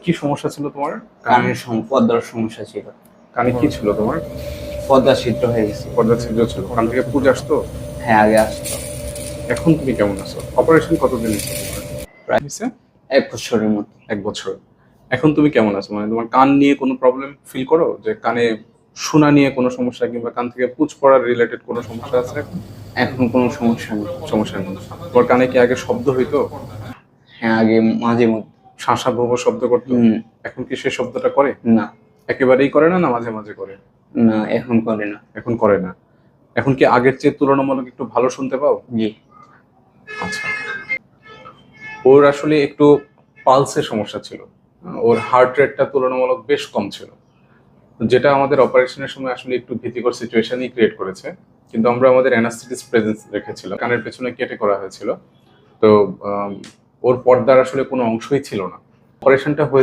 কি সমস্যা ছিল তোমার? পর্দার সমস্যা ছিল। কানে কি ছিল তোমার? পর্দা ছিদ্র হয়ে গেছে। পর্দা ছিদ্র ছিল, কান থেকে পুজ আসতো? হ্যাঁ, আগে আসতো। এখন তুমি কেমন আছো? অপারেশন কতদিন হয়েছে তোমার? প্রায় হয়েছে 1 বছরের মতো। 1 বছর। এখন তুমি কেমন আছো? মানে তোমার কান নিয়ে কোনো প্রবলেম ফিল করো, যে কানে শোনা নিয়ে কোনো সমস্যা কিংবা কান থেকে পুজ পড়ার রিলেটেড কোনো সমস্যা আছে এখন? এখন কোনো সমস্যা নেই। সমস্যা নেই। তোমার কানে কি আগে শব্দ হইতো? হ্যাঁ, আগে মাঝে মধ্যে। শাঁসা ভোঁ শব্দ করতো? এখন কি সে শব্দটা করে? না, একেবারেই করে না, না মাঝে মাঝে করে? না, এখন করে না। এখন করে না। এখন কি আগের চেয়ে তুলনামূলক একটু ভালো শুনতে পাও? জি। আচ্ছা। ওর আসলে একটু পালসের সমস্যা ছিল। ওর হার্ট রেটটা তুলনামূলক বেশ কম ছিল, যেটা আমাদের অপারেশনের সময় আসলে একটু ভীতিকর সিচুয়েশনই ক্রিয়েট করেছে। কিন্তু আমরা আমাদের অ্যানাস্থেটিস্ট প্রেজেন্স রেখেছিলাম, কানের পেছনে কেটে করা হয়েছিল। তো ওর পর্দার আসলে কোনো অংশই ছিল না। অপারেশনটা হয়ে